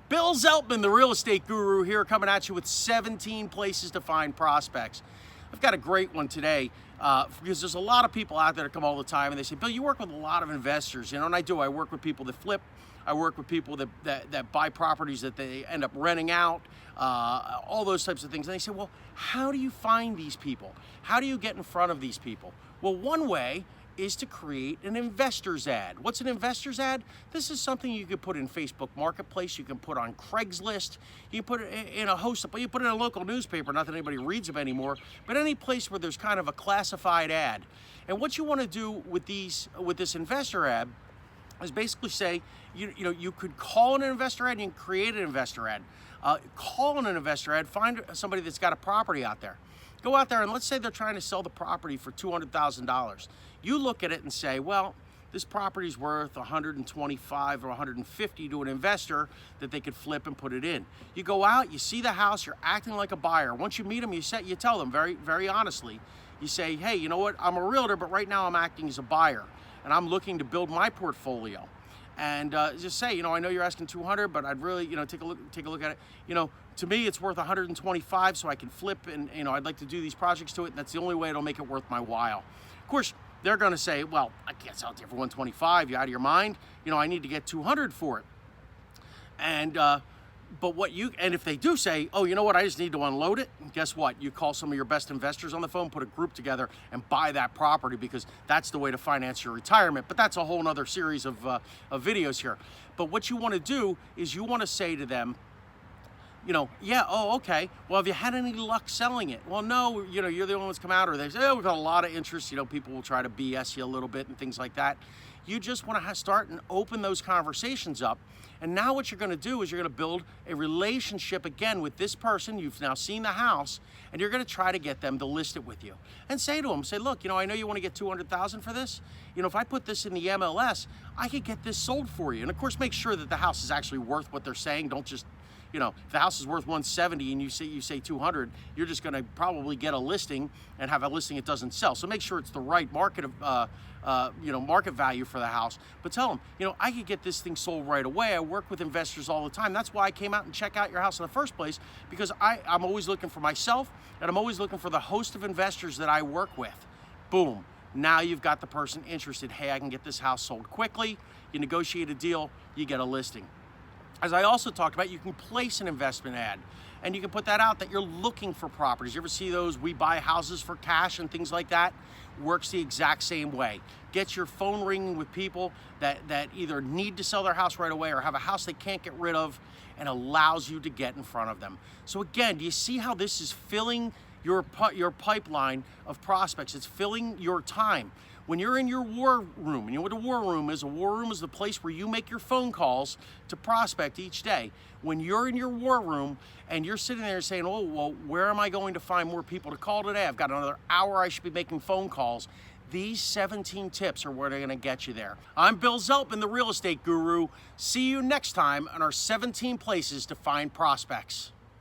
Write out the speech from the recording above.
Bill Zeltman, the real estate guru here, coming at you with 17 places to find prospects. I've got a great one today because there's a lot of people out there that come all the time and they say, Bill, you work with a lot of investors, and I do. I work with people that flip. I work with people that buy properties that they end up renting out, all those types of things. And they say, well, how do you find these people? How do you get in front of these people? Well, one way is to create an investor's ad. What's an investor's ad? This is something you can put in Facebook Marketplace, you can put on Craigslist, you can put it in a host of, you put it in a local newspaper, not that anybody reads them anymore, but any place where there's kind of a classified ad. And what you want to do with this investor ad is basically say, you could call an investor ad, you can create an investor ad. Call an investor ad, find somebody that's got a property out there. Go out there and let's say they're trying to sell the property for $200,000. You look at it and say, well, this property's worth $125 or $150 to an investor that they could flip and put it in. You go out, you see the house, you're acting like a buyer. Once you meet them, you tell them very, very honestly, you say, hey, you know what, I'm a realtor, but right now I'm acting as a buyer and I'm looking to build my portfolio. And just say, I know you're asking 200, but I'd really, take a look at it. To me, it's worth 125, so I can flip, and I'd like to do these projects to it. And that's the only way it'll make it worth my while. Of course, they're going to say, well, I can't sell it to you for 125. You out of your mind? I need to get 200 for it. And and if they do say, oh, you know what, I just need to unload it, guess what? You call some of your best investors on the phone, put a group together, and buy that property, because that's the way to finance your retirement. But that's a whole nother series of videos here. But what you want to do is you want to say to them, yeah, oh, okay, well, have you had any luck selling it? Well, no, you're the only ones come out, or they say, oh, we've got a lot of interest. People will try to BS you a little bit and things like that. You just want to start and open those conversations up. And now what you're going to do is you're going to build a relationship again with this person. You've now seen the house, and you're going to try to get them to list it with you. And say to them, look, I know you want to get $200,000 for this. If I put this in the MLS, I could get this sold for you. And of course, make sure that the house is actually worth what they're saying. Don't just, if the house is worth 170 and you say 200, you're just going to probably get a listing and have a listing that doesn't sell. So make sure it's the right market market value for the house. But tell them, I could get this thing sold right away. I work with investors all the time. That's why I came out and check out your house in the first place, because I'm always looking for myself, and I'm always looking for the host of investors that I work with. Boom. Now you've got the person interested. Hey, I can get this house sold quickly. You negotiate a deal, you get a listing. As I also talked about, you can place an investment ad, and you can put that out that you're looking for properties. You ever see those we buy houses for cash and things like that? Works the exact same way. Get your phone ringing with people that either need to sell their house right away or have a house they can't get rid of, and allows you to get in front of them. So again, do you see how this is filling your pipeline of prospects? It's filling your time. When you're in your war room, what a war room is? A war room is the place where you make your phone calls to prospect each day. When you're in your war room and you're sitting there saying, oh, well, where am I going to find more people to call today? I've got another hour I should be making phone calls. These 17 tips are where they're going to get you there. I'm Bill Zeltman, the real estate guru. See you next time on our 17 places to find prospects.